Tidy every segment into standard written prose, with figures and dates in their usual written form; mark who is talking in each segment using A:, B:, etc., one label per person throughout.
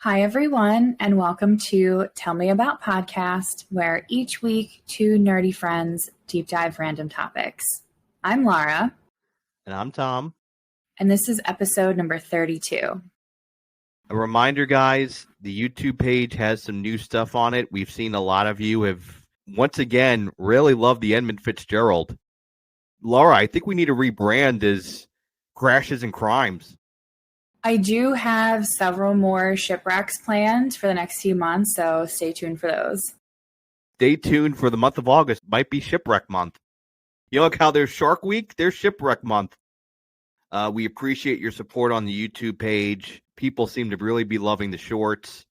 A: Hi, everyone, and welcome to Tell Me About Podcast, where each week two nerdy friends deep dive random topics. I'm Laura.
B: And I'm Tom.
A: And this is episode number 32.
B: A reminder, guys, the YouTube page has some new stuff on it. We've seen a lot of you have, once again, really loved the Edmund Fitzgerald. Laura, I think we need to rebrand as Crashes and Crimes.
A: I do have several more shipwrecks planned for the next few months, so stay tuned for those.
B: Stay tuned for the month of August. Might be Shipwreck Month. You know how there's Shark Week? There's Shipwreck Month. We appreciate your support on the YouTube page. People seem to really be loving the shorts.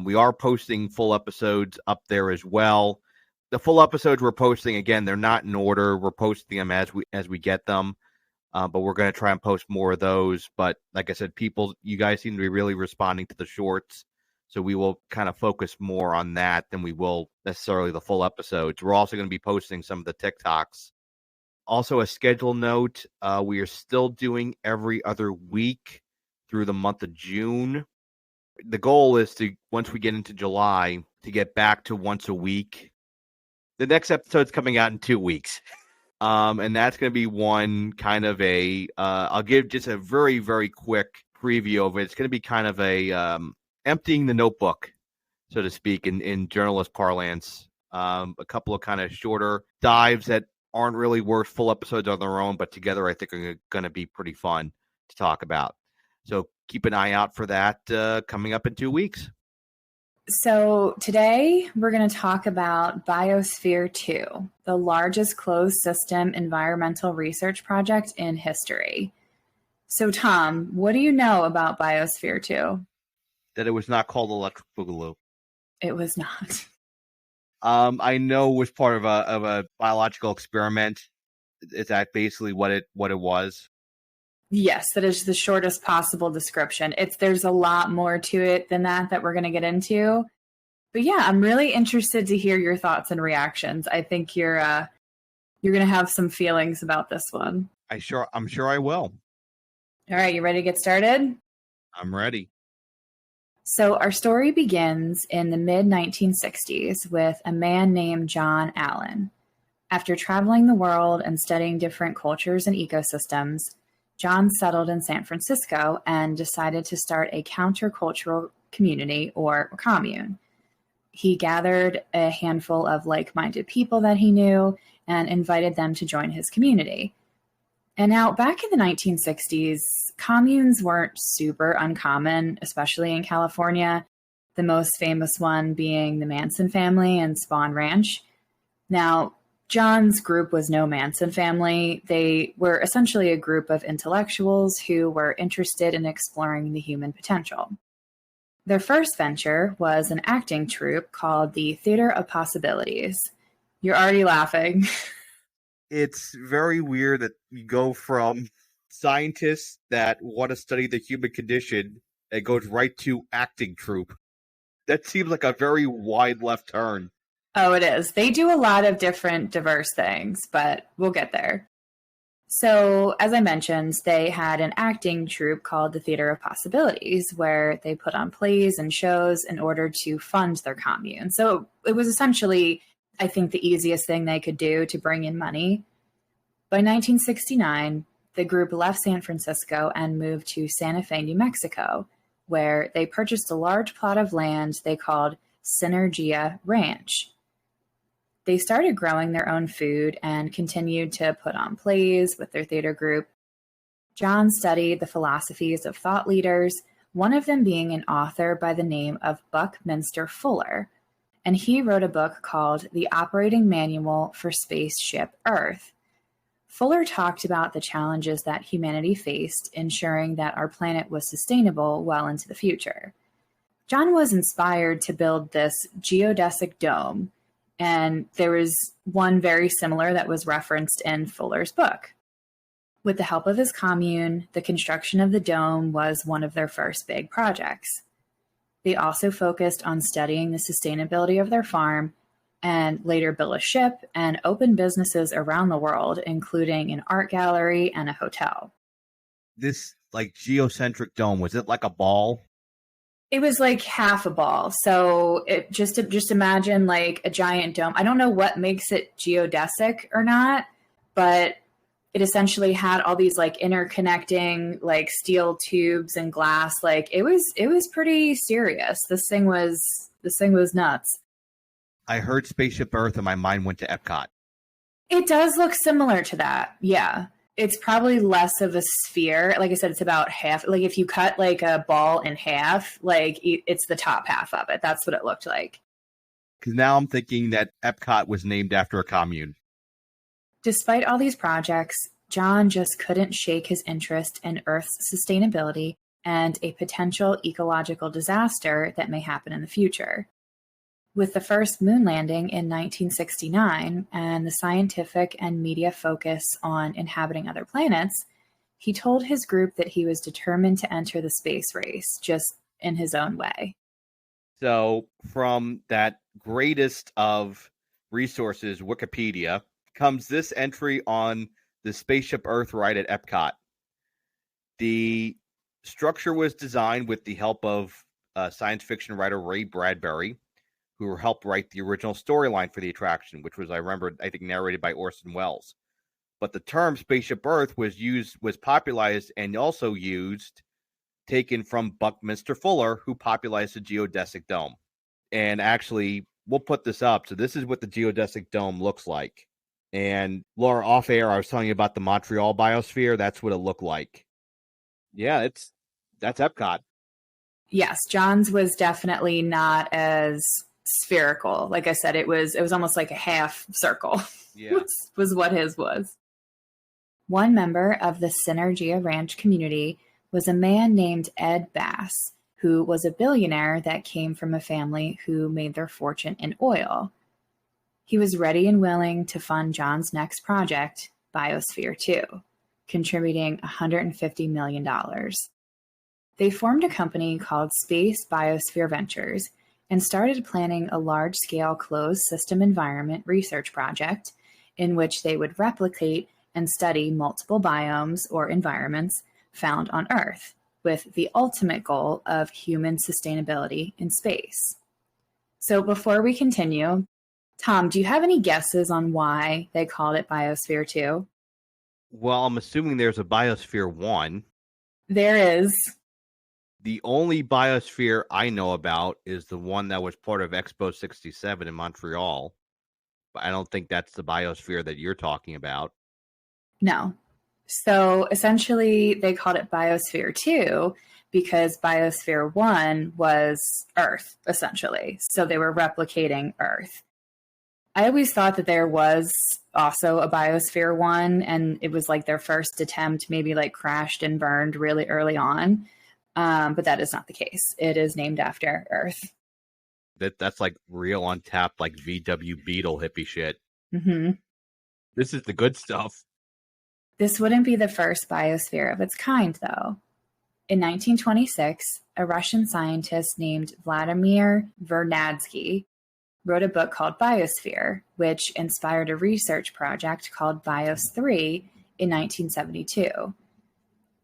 B: We are posting full episodes up there as well. The full episodes we're posting, again, they're not in order. We're posting them as we get them. But we're going to try and post more of those. But like I said, you guys seem to be really responding to the shorts. So we will kind of focus more on that than we will necessarily the full episodes. We're also going to be posting some of the TikToks. Also, a schedule note, we are still doing every other week through the month of June. The goal is to, once we get into July, to get back to once a week. The next episode's coming out in 2 weeks. And that's going to be one kind of I'll give just a very, very quick preview of it. It's going to be kind of emptying the notebook, so to speak, in journalist parlance. A couple of kind of shorter dives that aren't really worth full episodes on their own, but together I think are going to be pretty fun to talk about. So keep an eye out for that coming up in 2 weeks.
A: So today we're going to talk about Biosphere 2, the largest closed system environmental research project in history. So Tom, what do you know about Biosphere 2?
B: That it was not called Electric Boogaloo.
A: It was not.
B: I know it was part of a biological experiment. Is that basically what it was?
A: Yes, that is the shortest possible description. There's a lot more to it than that we're going to get into. But yeah, I'm really interested to hear your thoughts and reactions. I think you're going to have some feelings about this one.
B: I'm sure I will.
A: All right, you ready to get started?
B: I'm ready.
A: So our story begins in the mid-1960s with a man named John Allen. After traveling the world and studying different cultures and ecosystems, John settled in San Francisco and decided to start a countercultural community, or commune. He gathered a handful of like-minded people that he knew and invited them to join his community. And now, back in the 1960s, communes weren't super uncommon, especially in California, the most famous one being the Manson family and Spahn Ranch. Now, John's group was no Manson family. They were essentially a group of intellectuals who were interested in exploring the human potential. Their first venture was an acting troupe called the Theater of Possibilities. You're already laughing.
B: It's very weird that you go from scientists that want to study the human condition and goes right to acting troupe. That seems like a very wide left turn.
A: Oh, it is. They do a lot of different diverse things, but we'll get there. So, as I mentioned, they had an acting troupe called the Theater of Possibilities, where they put on plays and shows in order to fund their commune. So it was essentially, I think, the easiest thing they could do to bring in money. By 1969, the group left San Francisco and moved to Santa Fe, New Mexico, where they purchased a large plot of land they called Synergia Ranch. They started growing their own food and continued to put on plays with their theater group. John studied the philosophies of thought leaders, one of them being an author by the name of Buckminster Fuller, and he wrote a book called The Operating Manual for Spaceship Earth. Fuller talked about the challenges that humanity faced, ensuring that our planet was sustainable well into the future. John was inspired to build this geodesic dome, and there was one very similar that was referenced in Fuller's book. With the help of his commune, the construction of the dome was one of their first big projects. They also focused on studying the sustainability of their farm and later built a ship and opened businesses around the world, including an art gallery and a hotel.
B: This geocentric dome, was it like a ball?
A: It was like half a ball. So it just imagine like a giant dome. I don't know what makes it geodesic or not, but it essentially had all these like interconnecting like steel tubes and glass. Like it was pretty serious. This thing was nuts.
B: I heard Spaceship Earth and my mind went to Epcot.
A: It does look similar to that. Yeah. It's probably less of a sphere. Like I said, it's about half. Like if you cut like a ball in half, like it's the top half of it. That's what it looked like.
B: Because now I'm thinking that Epcot was named after a commune.
A: Despite all these projects, John just couldn't shake his interest in Earth's sustainability and a potential ecological disaster that may happen in the future. With the first moon landing in 1969 and the scientific and media focus on inhabiting other planets, he told his group that he was determined to enter the space race, just in his own way.
B: So, from that greatest of resources, Wikipedia, comes this entry on the Spaceship Earth ride at Epcot. The structure was designed with the help of science fiction writer Ray Bradbury, who helped write the original storyline for the attraction, which was, I remember, I think, narrated by Orson Welles. But the term Spaceship Earth was popularized and also used, taken from Buckminster Fuller, who popularized the geodesic dome. And actually, we'll put this up. So this is what the geodesic dome looks like. And Laura, off air, I was telling you about the Montreal Biosphere. That's what it looked like. Yeah, that's Epcot.
A: Yes, John's was definitely not as spherical. Like I said, it was almost like a half circle.
B: Yeah.
A: was what his was. One member of the Synergia Ranch community was a man named Ed Bass, who was a billionaire that came from a family who made their fortune in oil. He was ready and willing to fund John's next project, Biosphere 2, contributing $150 million. They formed a company called Space Biosphere Ventures and started planning a large-scale closed system environment research project in which they would replicate and study multiple biomes or environments found on Earth, with the ultimate goal of human sustainability in space. So before we continue, Tom, do you have any guesses on why they called it Biosphere 2?
B: Well, I'm assuming there's a Biosphere 1.
A: There is.
B: The only Biosphere I know about is the one that was part of Expo 67 in Montreal. But I don't think that's the Biosphere that you're talking about.
A: No. So essentially, they called it Biosphere 2 because Biosphere 1 was Earth, essentially. So they were replicating Earth. I always thought that there was also a Biosphere 1, and it was like their first attempt, maybe like crashed and burned really early on. But that is not the case. It is named after Earth.
B: That's like real untapped, like VW Beetle hippie shit.
A: Mm-hmm.
B: This is the good stuff.
A: This wouldn't be the first biosphere of its kind, though. In 1926, a Russian scientist named Vladimir Vernadsky wrote a book called Biosphere, which inspired a research project called Bios 3 in 1972.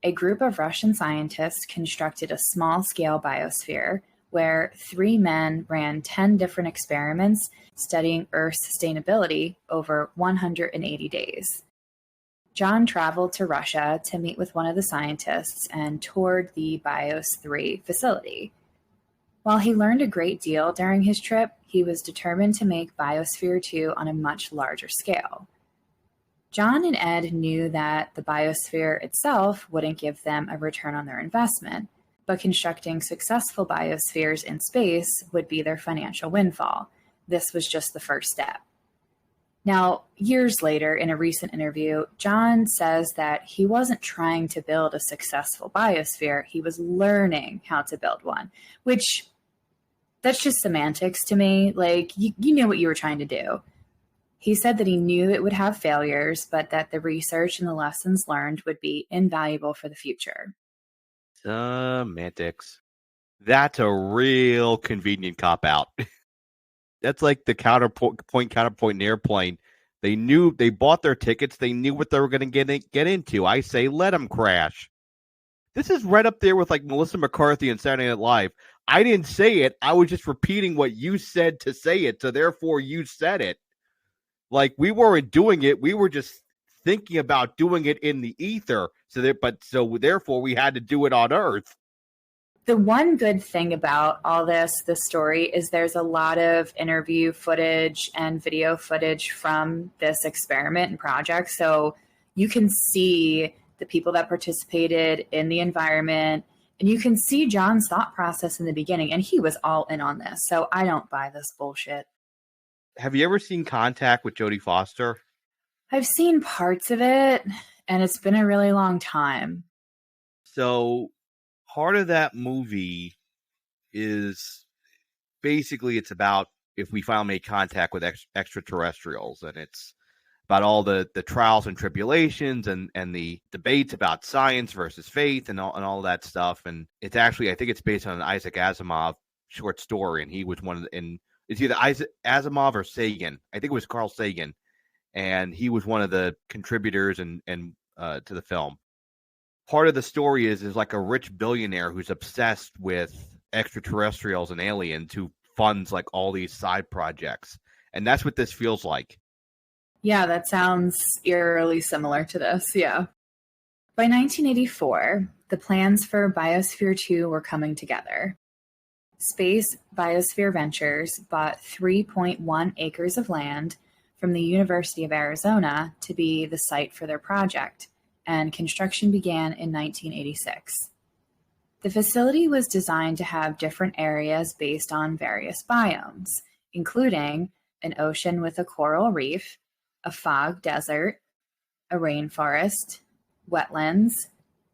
A: A group of Russian scientists constructed a small-scale biosphere where 3 men ran 10 different experiments studying Earth's sustainability over 180 days. John traveled to Russia to meet with one of the scientists and toured the Bios 3 facility. While he learned a great deal during his trip, he was determined to make Biosphere 2 on a much larger scale. John and Ed knew that the biosphere itself wouldn't give them a return on their investment, but constructing successful biospheres in space would be their financial windfall. This was just the first step. Now, years later, in a recent interview, John says that he wasn't trying to build a successful biosphere, he was learning how to build one, which, that's just semantics to me. Like, you knew what you were trying to do. He said that he knew it would have failures, but that the research and the lessons learned would be invaluable for the future.
B: Semantics. That's a real convenient cop-out. That's like the counterpoint in airplane. They bought their tickets. They knew what they were going to get into. I say, let them crash. This is right up there with like Melissa McCarthy and Saturday Night Live. I didn't say it. I was just repeating what you said to say it. So therefore you said it. Like, we weren't doing it. We were just thinking about doing it in the ether. So therefore we had to do it on Earth.
A: The one good thing about all this story, is there's a lot of interview footage and video footage from this experiment and project. So you can see the people that participated in the environment, and you can see John's thought process in the beginning, and he was all in on this. So I don't buy this bullshit.
B: Have you ever seen Contact with Jodie Foster?
A: I've seen parts of it, and it's been a really long time.
B: So part of that movie is basically, it's about if we finally make contact with extraterrestrials, and it's about all the trials and tribulations and the debates about science versus faith and all that stuff. And it's actually, I think it's based on an Isaac Asimov short story, and he was one of the, and it's either Isaac Asimov or Sagan. I think it was Carl Sagan, and he was one of the contributors and to the film. Part of the story is like a rich billionaire who's obsessed with extraterrestrials and aliens, who funds like all these side projects. And that's what this feels like.
A: Yeah, that sounds eerily similar to this. Yeah. By 1984, the plans for Biosphere 2 were coming together. Space Biosphere Ventures bought 3.1 acres of land from the University of Arizona to be the site for their project, and construction began in 1986. The facility was designed to have different areas based on various biomes, including an ocean with a coral reef, a fog desert, a rainforest, wetlands,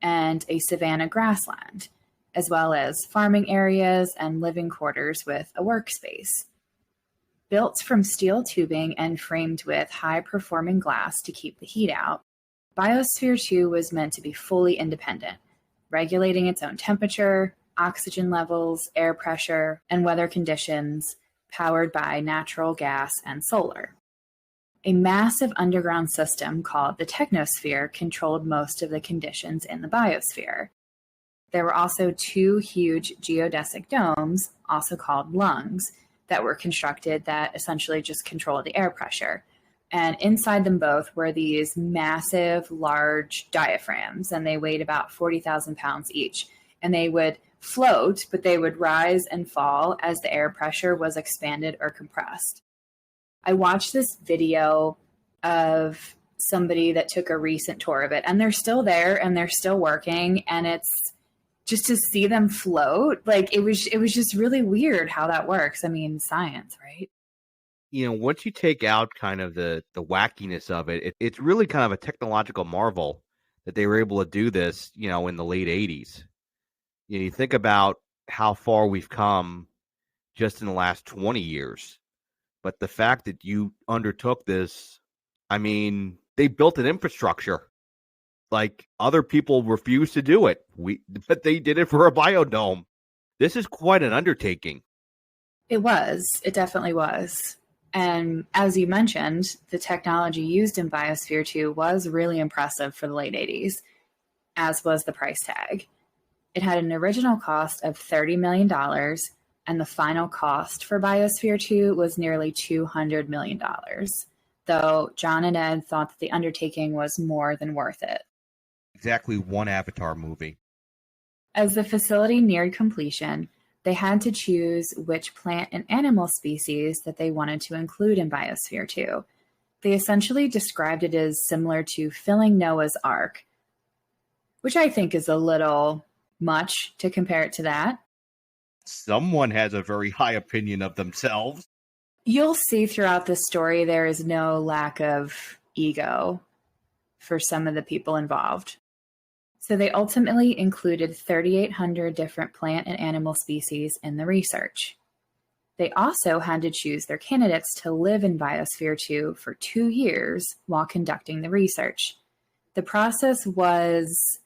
A: and a savanna grassland, as well as farming areas and living quarters with a workspace. Built from steel tubing and framed with high-performing glass to keep the heat out, Biosphere 2 was meant to be fully independent, regulating its own temperature, oxygen levels, air pressure, and weather conditions, powered by natural gas and solar. A massive underground system called the Technosphere controlled most of the conditions in the biosphere. There were also 2 huge geodesic domes, also called lungs, that were constructed that essentially just controlled the air pressure. And inside them both were these massive, large diaphragms, and they weighed about 40,000 pounds each. And they would float, but they would rise and fall as the air pressure was expanded or compressed. I watched this video of somebody that took a recent tour of it, and they're still there and they're still working, and it's just to see them float, like it was just really weird how that works. I mean, science, right?
B: You know, once you take out kind of the wackiness of it, it's really kind of a technological marvel that they were able to do this, you know, in the late 80s. You know, you think about how far we've come just in the last 20 years. But the fact that you undertook this, I mean, they built an infrastructure. Like, other people refused to do it. But they did it for a biodome. This is quite an undertaking.
A: It was. It definitely was. And as you mentioned, the technology used in Biosphere 2 was really impressive for the late 80s, as was the price tag. It had an original cost of $30 million, and the final cost for Biosphere 2 was nearly $200 million, though John and Ed thought that the undertaking was more than worth it.
B: Exactly one Avatar movie.
A: As the facility neared completion, they had to choose which plant and animal species that they wanted to include in Biosphere 2. They essentially described it as similar to filling Noah's Ark, which I think is a little much to compare it to that.
B: Someone has a very high opinion of themselves.
A: You'll see throughout the story there is no lack of ego for some of the people involved. So they ultimately included 3,800 different plant and animal species in the research. They also had to choose their candidates to live in Biosphere 2 for 2 years while conducting the research. The process was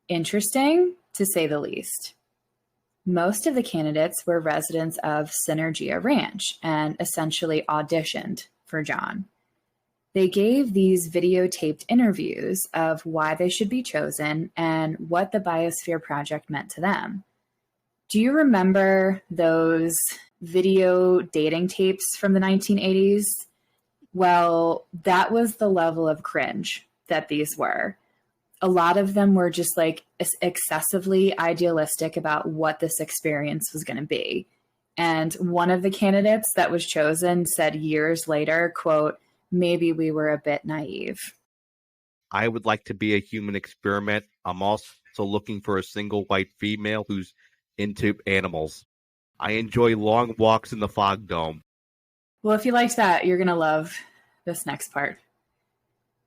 A: interesting, to say the least. Most of the candidates were residents of Synergia Ranch and essentially auditioned for John. They gave these videotaped interviews of why they should be chosen and what the Biosphere project meant to them. Do you remember those video dating tapes from the 1980s? Well, that was the level of cringe that these were. A lot of them were just like excessively idealistic about what this experience was going to be. And one of the candidates that was chosen said years later, quote, maybe we were a bit naive.
B: I would like to be a human experiment. I'm also looking for a single white female who's into animals. I enjoy long walks in the fog dome.
A: Well, if you liked that, you're going to love this next part.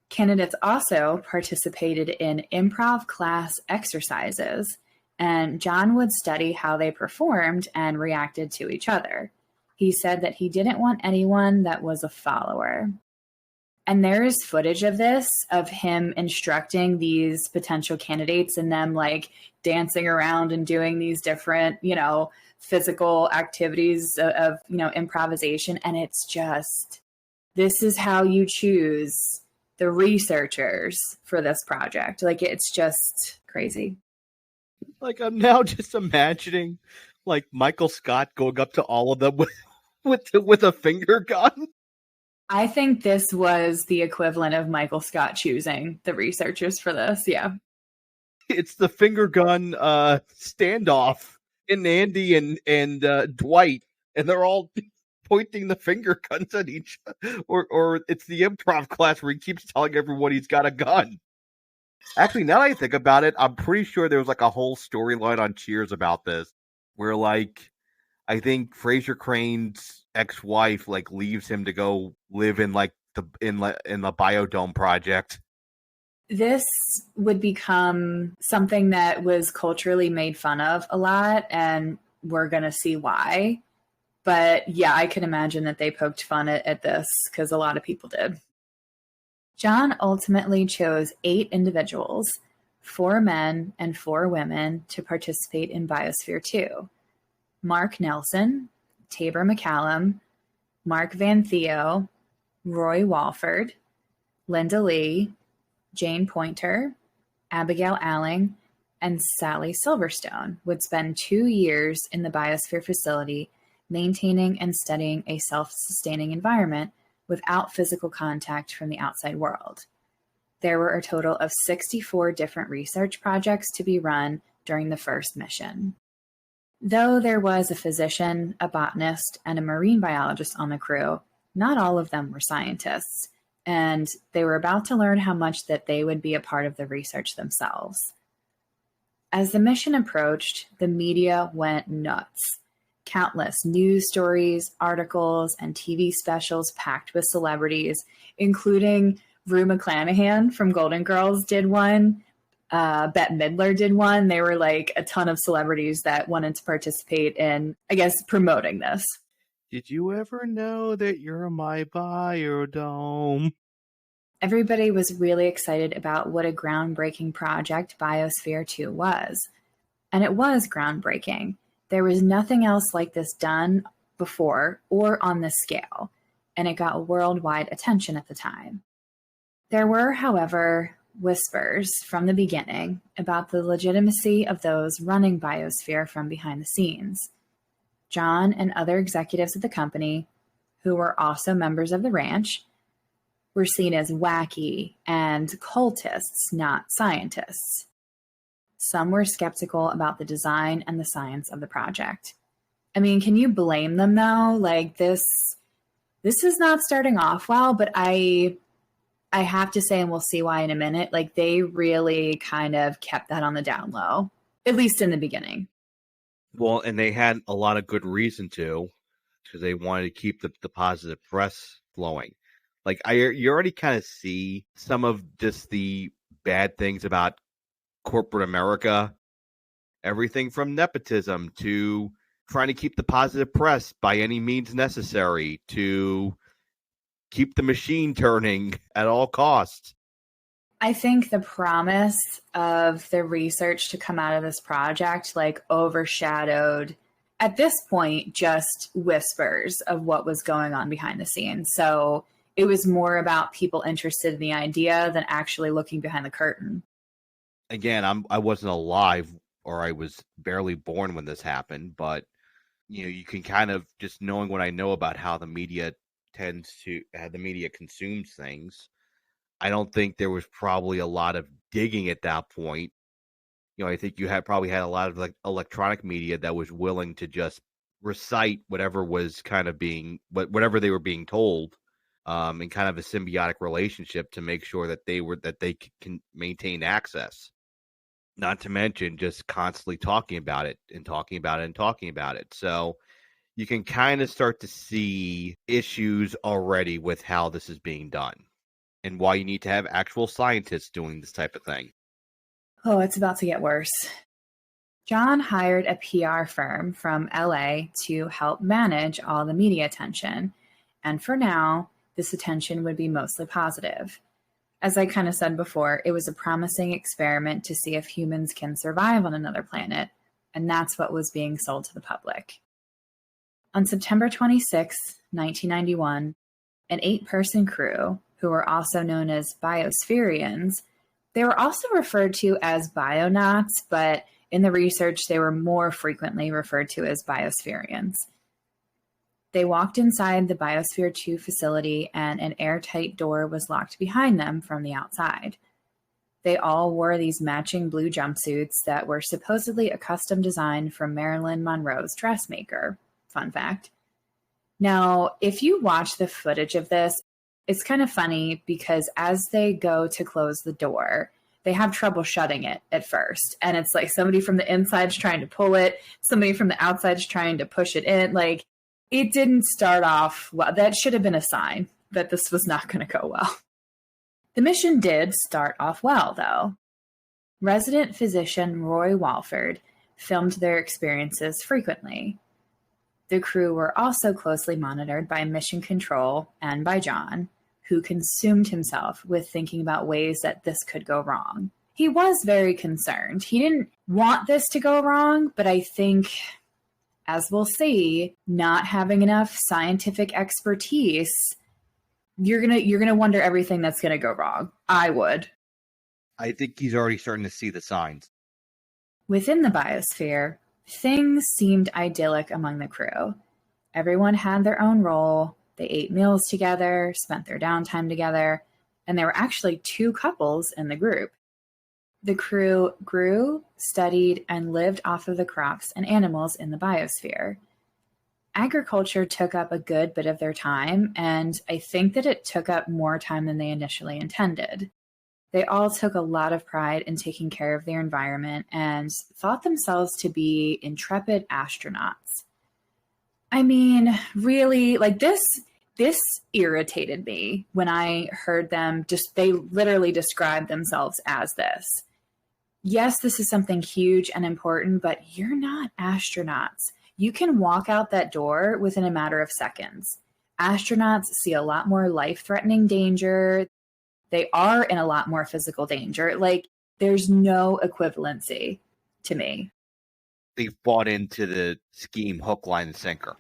A: Candidates also participated in improv class exercises, and John would study how they performed and reacted to each other. He said that he didn't want anyone that was a follower. And there is footage of this, of him instructing these potential candidates and them like dancing around and doing these different, physical activities of improvisation. And it's just, this is how you choose the researchers for this project. Like, it's just crazy.
B: Like, I'm now just imagining like Michael Scott going up to all of them with a finger gun.
A: I think this was the equivalent of Michael Scott choosing the researchers for this. Yeah.
B: It's the finger gun standoff in Andy and Dwight, and they're all pointing the finger guns at each other. Or it's the improv class where he keeps telling everyone he's got a gun. Actually, now that I think about it, I'm pretty sure there was like a whole storyline on Cheers about this, where like I think Fraser Crane's ex-wife like leaves him to go live in like the Biodome project.
A: This would become something that was culturally made fun of a lot, and we're going to see why. But yeah, I can imagine that they poked fun at this because a lot of people did. John ultimately chose 8 individuals, 4 men and 4 women, to participate in Biosphere 2. Mark Nelson, Tabor McCallum, Mark Van Theo, Roy Walford, Linda Lee, Jane Pointer, Abigail Alling, and Sally Silverstone would spend 2 years in the Biosphere facility maintaining and studying a self-sustaining environment without physical contact from the outside world. There were a total of 64 different research projects to be run during the first mission. Though there was a physician, a botanist, and a marine biologist on the crew, not all of them were scientists, and they were about to learn how much that they would be a part of the research themselves. As the mission approached, the media went nuts. Countless news stories, articles, and TV specials packed with celebrities, including Rue McClanahan from Golden Girls did one. Bette Midler did one. They were like a ton of celebrities that wanted to participate in, I guess, promoting this.
B: Did you ever know that you're my biodome?
A: Everybody was really excited about what a groundbreaking project Biosphere 2 was. And it was groundbreaking. There was nothing else like this done before or on this scale, and it got worldwide attention at the time. There were, however, whispers from the beginning about the legitimacy of those running Biosphere from behind the scenes. John and other executives of the company, who were also members of the ranch, were seen as wacky and cultists, not scientists. Some were skeptical about the design and the science of the project. I mean, can you blame them though? Like this is not starting off well, but I have to say, and we'll see why in a minute, like they really kind of kept that on the down low, at least in the beginning.
B: Well, and they had a lot of good reason to, because they wanted to keep the positive press flowing. Like you already kind of see some of just the bad things about corporate America, everything from nepotism to trying to keep the positive press by any means necessary to keep the machine turning at all costs.
A: I think the promise of the research to come out of this project like overshadowed, at this point, just whispers of what was going on behind the scenes. So it was more about people interested in the idea than actually looking behind the curtain.
B: Again, I wasn't alive or I was barely born when this happened, but you can kind of, just knowing what I know about how the media consumes things, I don't think there was probably a lot of digging at that point. I think you probably had a lot of like electronic media that was willing to just recite whatever was kind of whatever they were being told, in kind of a symbiotic relationship to make sure that they can maintain access. Not to mention just constantly talking about it and talking about it and talking about it. So you can kind of start to see issues already with how this is being done and why you need to have actual scientists doing this type of thing.
A: Oh, it's about to get worse. John hired a PR firm from LA to help manage all the media attention. And for now, this attention would be mostly positive. As I kind of said before, it was a promising experiment to see if humans can survive on another planet, and that's what was being sold to the public. On September 26, 1991, an 8-person crew, who were also known as Biospherians, they were also referred to as Bionauts, but in the research, they were more frequently referred to as Biospherians. They walked inside the Biosphere 2 facility, and an airtight door was locked behind them from the outside. They all wore these matching blue jumpsuits that were supposedly a custom design from Marilyn Monroe's dressmaker. Fun fact. Now, if you watch the footage of this, it's kind of funny because as they go to close the door, they have trouble shutting it at first. And it's like somebody from the inside's trying to pull it, somebody from the outside's trying to push it in. Like, it didn't start off well. That should have been a sign that this was not going to go well. The mission did start off well, though. Resident physician Roy Walford filmed their experiences frequently. The crew were also closely monitored by Mission Control and by John, who consumed himself with thinking about ways that this could go wrong. He was very concerned. He didn't want this to go wrong, but I think, as we'll see, not having enough scientific expertise, you're gonna wonder everything that's gonna go wrong. I would.
B: I think he's already starting to see the signs.
A: Within the biosphere, things seemed idyllic among the crew. Everyone had their own role. They ate meals together, spent their downtime together, and there were actually 2 couples in the group. The crew grew, studied, and lived off of the crops and animals in the biosphere. Agriculture took up a good bit of their time, and I think that it took up more time than they initially intended. They all took a lot of pride in taking care of their environment and thought themselves to be intrepid astronauts. I mean, really, like this irritated me when I heard them they literally described themselves as this. Yes, this is something huge and important, but you're not astronauts. You can walk out that door within a matter of seconds. Astronauts see a lot more life-threatening danger. They are in a lot more physical danger. Like, there's no equivalency to me.
B: They've bought into the scheme hook, line, and sinker.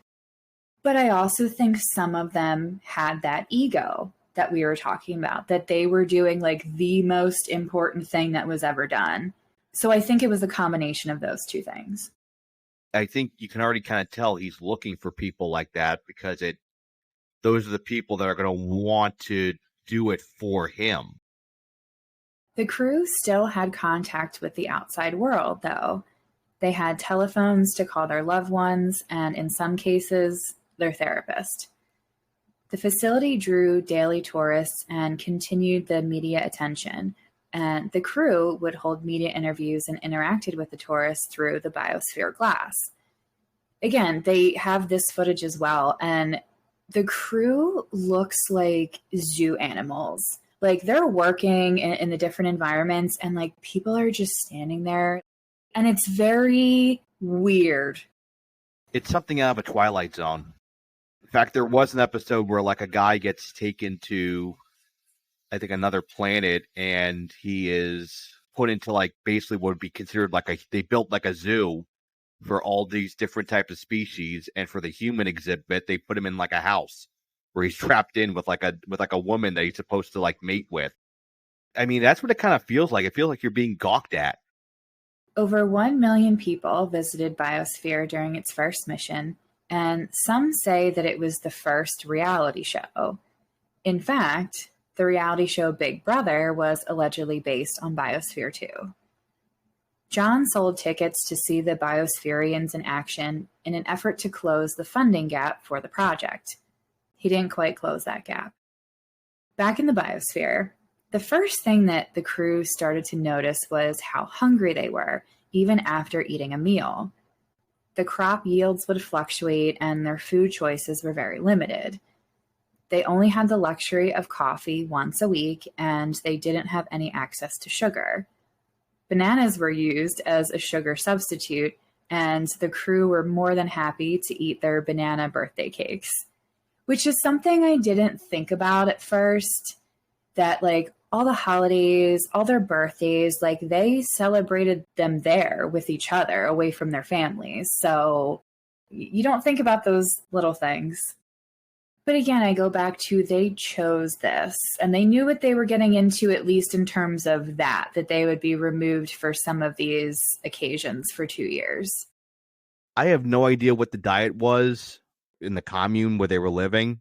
A: But I also think some of them had that ego that we were talking about, that they were doing like the most important thing that was ever done. So I think it was a combination of those 2 things.
B: I think you can already kind of tell he's looking for people like that because those are the people that are going to want to do it for him.
A: The crew still had contact with the outside world, though. They had telephones to call their loved ones, and in some cases, their therapist. The facility drew daily tourists and continued the media attention, and the crew would hold media interviews and interacted with the tourists through the biosphere glass. Again, they have this footage as well, and the crew looks like zoo animals. Like, they're working in the different environments, and like people are just standing there, and it's very weird.
B: It's something out of a Twilight Zone. In fact, there was an episode where like a guy gets taken to, I think, another planet, and he is put into like basically what would be considered like they built like a zoo for all these different types of species, and for the human exhibit, they put him in like a house where he's trapped in with like a woman that he's supposed to like mate with. I mean, that's what it kind of feels like. It feels like you're being gawked at.
A: Over 1 million people visited Biosphere during its first mission, and some say that it was the first reality show. In fact, the reality show Big Brother was allegedly based on Biosphere 2. John sold tickets to see the Biospherians in action in an effort to close the funding gap for the project. He didn't quite close that gap. Back in the Biosphere, the first thing that the crew started to notice was how hungry they were, even after eating a meal. The crop yields would fluctuate and their food choices were very limited. They only had the luxury of coffee once a week, and they didn't have any access to sugar. Bananas were used as a sugar substitute, and the crew were more than happy to eat their banana birthday cakes, which is something I didn't think about at first, that like all the holidays, all their birthdays, like they celebrated them there with each other away from their families. So you don't think about those little things. But again, I go back to they chose this and they knew what they were getting into, at least in terms of that they would be removed for some of these occasions for 2 years.
B: I have no idea what the diet was in the commune where they were living.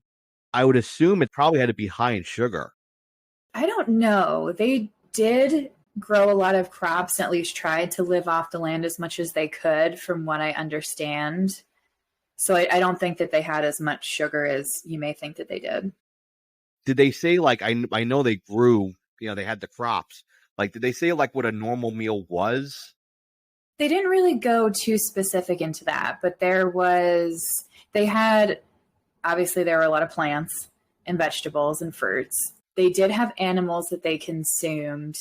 B: I would assume it probably had to be high in sugar.
A: I don't know. They did grow a lot of crops and at least tried to live off the land as much as they could, from what I understand. So I don't think that they had as much sugar as you may think that they did.
B: Did they say, like, I know they grew, they had the crops. Like, did they say, like, what a normal meal was?
A: They didn't really go too specific into that, but obviously there were a lot of plants and vegetables and fruits. They did have animals that they consumed.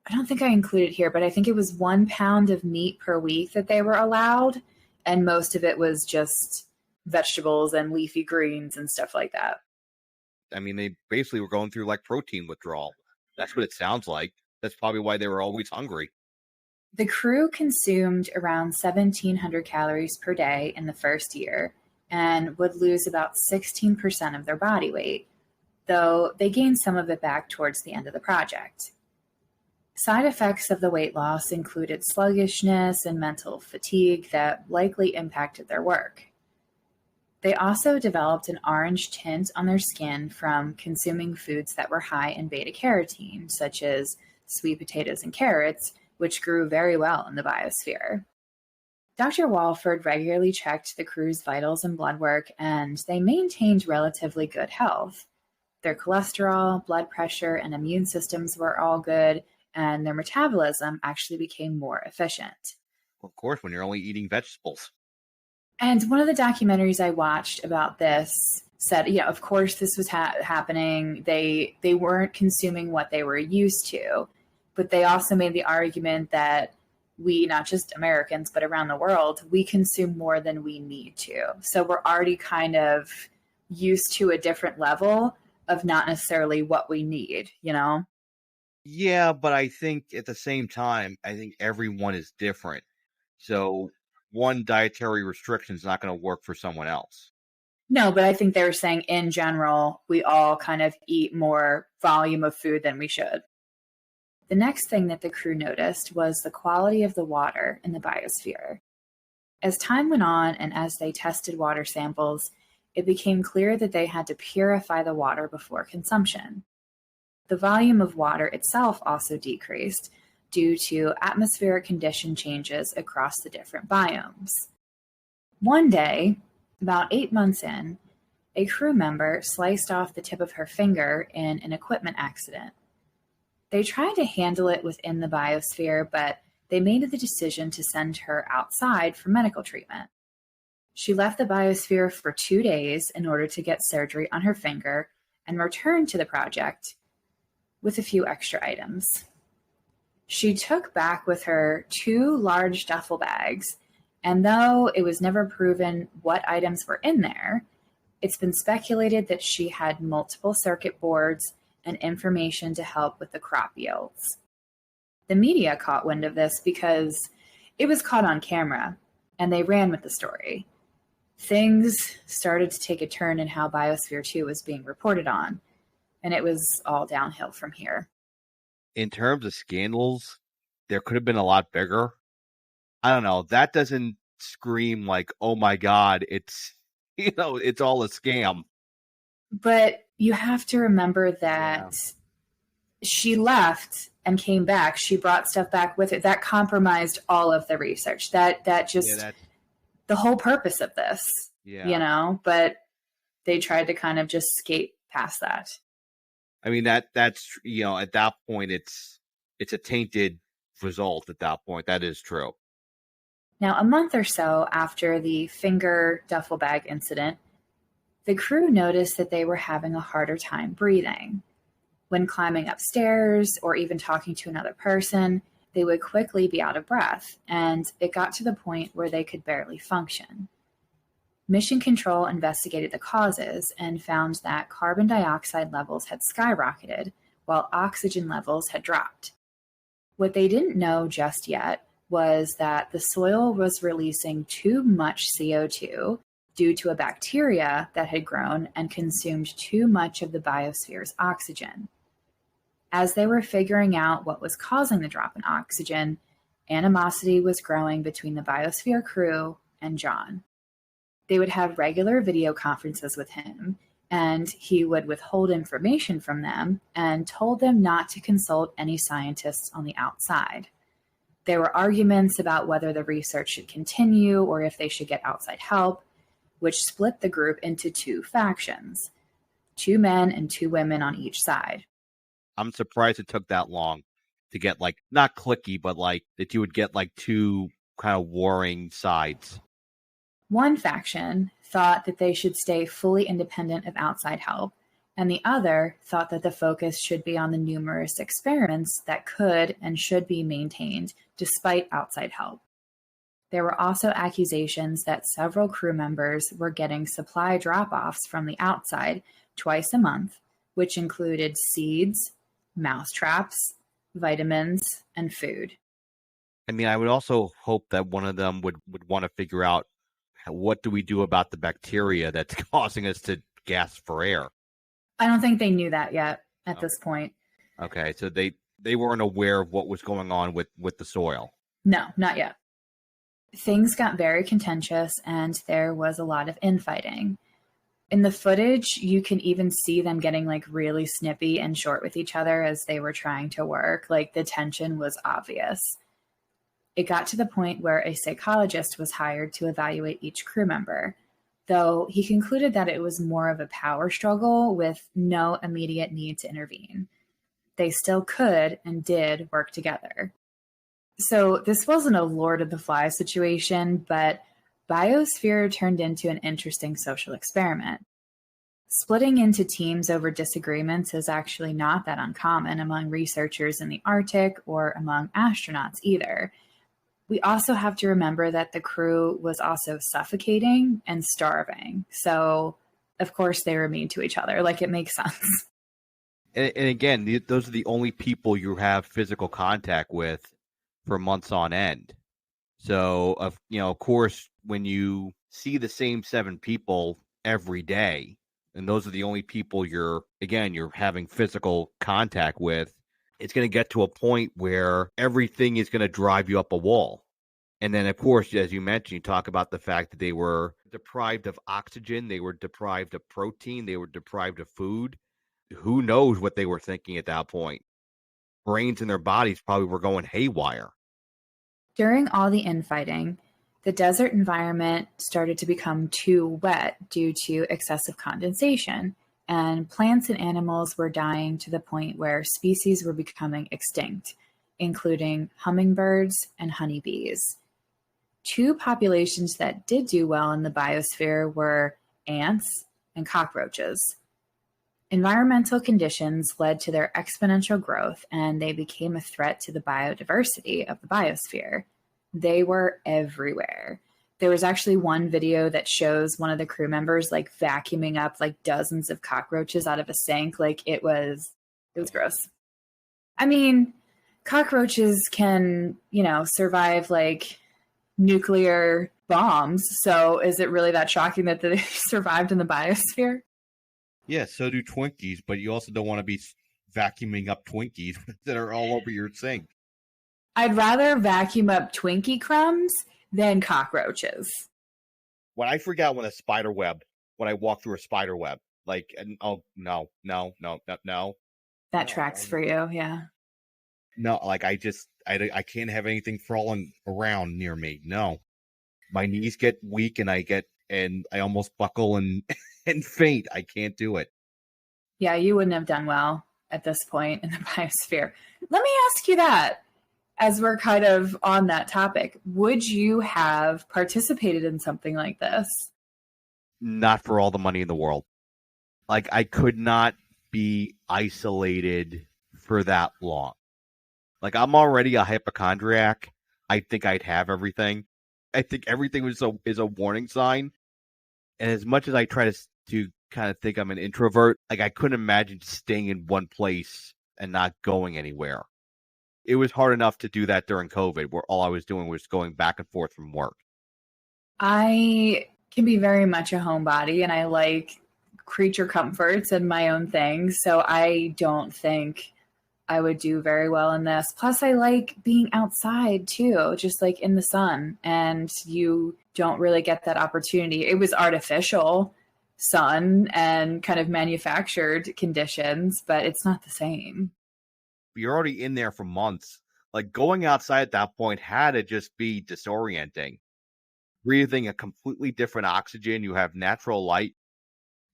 A: I don't think I included here, but I think it was 1 pound of meat per week that they were allowed. And most of it was just vegetables and leafy greens and stuff like that.
B: I mean, they basically were going through like protein withdrawal. That's what it sounds like. That's probably why they were always hungry.
A: The crew consumed around 1,700 calories per day in the first year and would lose about 16% of their body weight, though they gained some of it back towards the end of the project. Side effects of the weight loss included sluggishness and mental fatigue that likely impacted their work. They also developed an orange tint on their skin from consuming foods that were high in beta-carotene, such as sweet potatoes and carrots, which grew very well in the biosphere. Dr. Walford regularly checked the crew's vitals and blood work, and they maintained relatively good health. Their cholesterol, blood pressure, and immune systems were all good, and their metabolism actually became more efficient.
B: Of course, when you're only eating vegetables.
A: And one of the documentaries I watched about this said, of course this was happening. They weren't consuming what they were used to, but they also made the argument that we, not just Americans, but around the world, we consume more than we need to. So we're already kind of used to a different level of not necessarily what we need,
B: Yeah, but I think at the same time, I think everyone is different. So one dietary restriction is not going to work for someone else.
A: No, but I think they were saying in general, we all kind of eat more volume of food than we should. The next thing that the crew noticed was the quality of the water in the biosphere. As time went on and as they tested water samples, it became clear that they had to purify the water before consumption. The volume of water itself also decreased due to atmospheric condition changes across the different biomes. One day, about 8 months in, a crew member sliced off the tip of her finger in an equipment accident. They tried to handle it within the biosphere, but they made the decision to send her outside for medical treatment. She left the biosphere for 2 days in order to get surgery on her finger and returned to the project with a few extra items. She took back with her 2 large duffel bags, and though it was never proven what items were in there, it's been speculated that she had multiple circuit boards and information to help with the crop yields. The media caught wind of this because it was caught on camera, and they ran with the story. Things started to take a turn in how Biosphere 2 was being reported on, and it was all downhill from here.
B: In terms of scandals, there could have been a lot bigger. I don't know. That doesn't scream like, oh my God, it's, it's all a scam.
A: But you have to remember
B: Yeah.
A: that she left and came back. She brought stuff back with her that compromised all of the research. That
B: Yeah,
A: just
B: that's,
A: the whole purpose of this,
B: yeah.
A: But they tried to kind of just skate past that.
B: I mean, that's, at that point, it's a tainted result at that point. That is true.
A: Now, a month or so after the finger duffel bag incident, the crew noticed that they were having a harder time breathing. When climbing upstairs or even talking to another person, they would quickly be out of breath, and it got to the point where they could barely function. Mission Control investigated the causes and found that carbon dioxide levels had skyrocketed while oxygen levels had dropped. What they didn't know just yet was that the soil was releasing too much CO2 due to a bacteria that had grown and consumed too much of the biosphere's oxygen. As they were figuring out what was causing the drop in oxygen, animosity was growing between the Biosphere crew and John. They would have regular video conferences with him, and he would withhold information from them and told them not to consult any scientists on the outside. There were arguments about whether the research should continue or if they should get outside help, which split the group into two factions, 2 men and 2 women on each side.
B: I'm surprised it took that long to get, like, not clicky, but like that you would get like two kind of warring sides.
A: One faction thought that they should stay fully independent of outside help, and the other thought that the focus should be on the numerous experiments that could and should be maintained despite outside help. There were also accusations that several crew members were getting supply drop-offs from the outside twice a month, which included seeds, mousetraps, vitamins, and food.
B: I mean, I would also hope that one of them would want to figure out what do we do about the bacteria that's causing us to gasp for air.
A: I don't think they knew that yet at this point.
B: Okay, so they weren't aware of what was going on with the soil.
A: No, not yet. Things got very contentious and there was a lot of infighting. In the footage, you can even see them getting like really snippy and short with each other as they were trying to work. Like the tension was obvious. It got to the point where a psychologist was hired to evaluate each crew member, though he concluded that it was more of a power struggle with no immediate need to intervene. They still could and did work together. So this wasn't a Lord of the Flies situation, but Biosphere turned into an interesting social experiment. Splitting into teams over disagreements is actually not that uncommon among researchers in the Arctic or among astronauts either. We also have to remember that the crew was also suffocating and starving. So, of course, they were mean to each other. Like, it makes sense.
B: And again, those are the only people you have physical contact with for months on end. So, of course, when you see the same 7 people every day, and those are the only people you're having physical contact with, it's going to get to a point where everything is going to drive you up a wall. And then, of course, as you mentioned, you talk about the fact that they were deprived of oxygen, they were deprived of protein, they were deprived of food. Who knows what they were thinking at that point? Brains in their bodies probably were going haywire.
A: During all the infighting, the desert environment started to become too wet due to excessive condensation, and plants and animals were dying to the point where species were becoming extinct, including hummingbirds and honeybees. 2 populations that did do well in the biosphere were ants and cockroaches. Environmental conditions led to their exponential growth, and they became a threat to the biodiversity of the biosphere. They were everywhere. There was actually one video that shows one of the crew members like vacuuming up like dozens of cockroaches out of a sink. Like it was gross. I mean, cockroaches can, survive like nuclear bombs. So is it really that shocking that they survived in the biosphere?
B: Yeah, so do Twinkies, but you also don't want to be vacuuming up Twinkies that are all over your sink.
A: I'd rather vacuum up Twinkie crumbs than cockroaches.
B: When I freak out when I walk through a spider web, like, and, oh, no, no, no, no, no.
A: That
B: No,
A: tracks for you, yeah.
B: no, like I can't have anything crawling around near me. No, my knees get weak and I almost buckle and and faint. I can't do it.
A: Yeah, you wouldn't have done well at this point in the biosphere. Let me ask you that as we're kind of on that topic. Would you have participated in something like this?
B: Not for all the money in the world. Like, I could not be isolated for that long. Like, I'm already a hypochondriac. I think I'd have everything. I think everything is a warning sign. And as much as I try to kind of think I'm an introvert, like, I couldn't imagine staying in one place and not going anywhere. It was hard enough to do that during COVID, where all I was doing was going back and forth from work.
A: I can be very much a homebody and I like creature comforts and my own things. So I don't think I would do very well in this. Plus, I like being outside too, just like in the sun. And you don't really get that opportunity. It was artificial sun and kind of manufactured conditions, but it's not the same.
B: You're already in there for months. Like, going outside at that point had to just be disorienting. Breathing a completely different oxygen, you have natural light.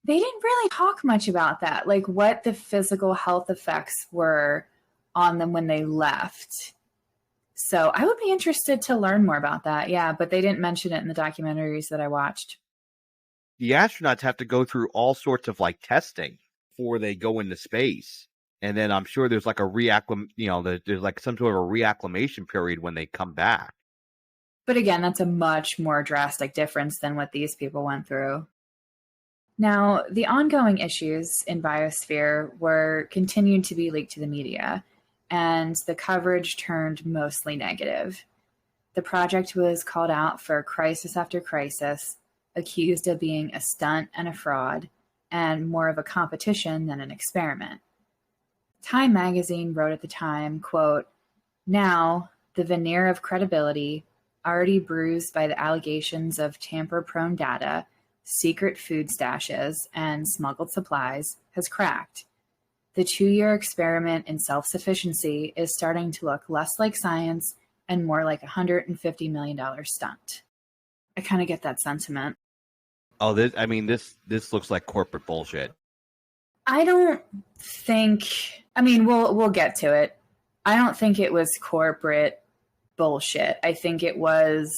A: They didn't really talk much about that, like what the physical health effects were on them when they left. So I would be interested to learn more about that. Yeah, but they didn't mention it in the documentaries that I watched.
B: The astronauts have to go through all sorts of like testing before they go into space. And then I'm sure there's like there's like some sort of a reacclimation period when they come back.
A: But again, that's a much more drastic difference than what these people went through. Now, the ongoing issues in Biosphere were continued to be leaked to the media, and the coverage turned mostly negative. The project was called out for crisis after crisis, accused of being a stunt and a fraud, and more of a competition than an experiment. Time magazine wrote at the time, quote, "Now, the veneer of credibility, already bruised by the allegations of tamper-prone data, secret food stashes, and smuggled supplies, has cracked. The 2-year experiment in self-sufficiency is starting to look less like science and more like a $150 million stunt." I kind of get that sentiment.
B: Oh, this looks like corporate bullshit.
A: I don't think, I mean, we'll get to it. I don't think it was corporate bullshit. I think it was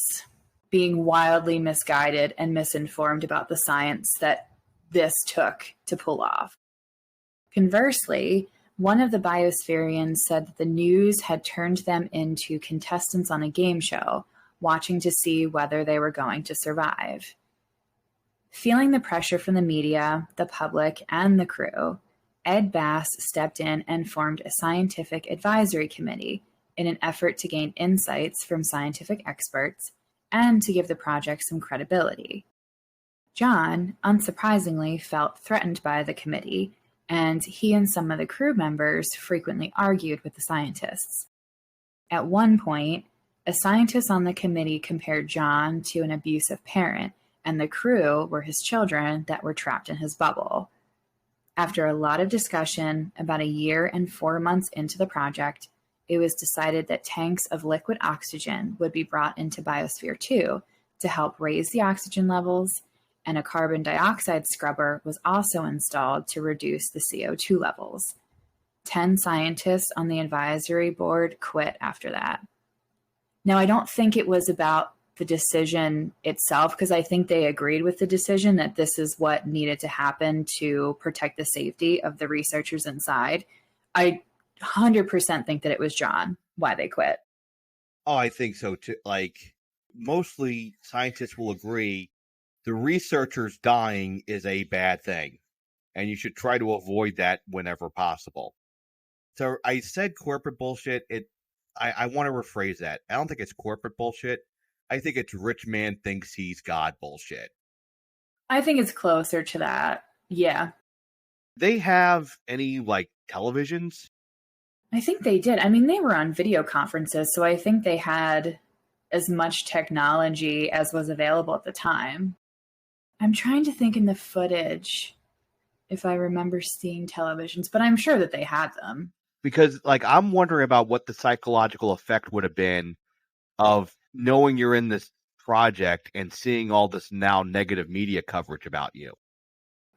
A: being wildly misguided and misinformed about the science that this took to pull off. Conversely, one of the Biospherians said that the news had turned them into contestants on a game show, watching to see whether they were going to survive. Feeling the pressure from the media, the public, and the crew, Ed Bass stepped in and formed a scientific advisory committee in an effort to gain insights from scientific experts and to give the project some credibility. John, unsurprisingly, felt threatened by the committee, and he and some of the crew members frequently argued with the scientists. At one point, a scientist on the committee compared John to an abusive parent, and the crew were his children that were trapped in his bubble. After a lot of discussion, about a year and 4 months into the project, it was decided that tanks of liquid oxygen would be brought into Biosphere 2 to help raise the oxygen levels, and a carbon dioxide scrubber was also installed to reduce the CO2 levels. 10 scientists on the advisory board quit after that. Now, I don't think it was about the decision itself, because I think they agreed with the decision that this is what needed to happen to protect the safety of the researchers inside. I 100% think that it was John why they quit.
B: Oh, I think so too. Like, mostly scientists will agree the researchers dying is a bad thing, and you should try to avoid that whenever possible. So I said corporate bullshit. I want to rephrase that. I don't think it's corporate bullshit. I think it's rich man thinks he's God bullshit.
A: I think it's closer to that. Yeah.
B: They have any like televisions?
A: I think they did. I mean, they were on video conferences, so I think they had as much technology as was available at the time. I'm trying to think in the footage if I remember seeing televisions, but I'm sure that they had them.
B: Because, like, I'm wondering about what the psychological effect would have been of knowing you're in this project and seeing all this now negative media coverage about you.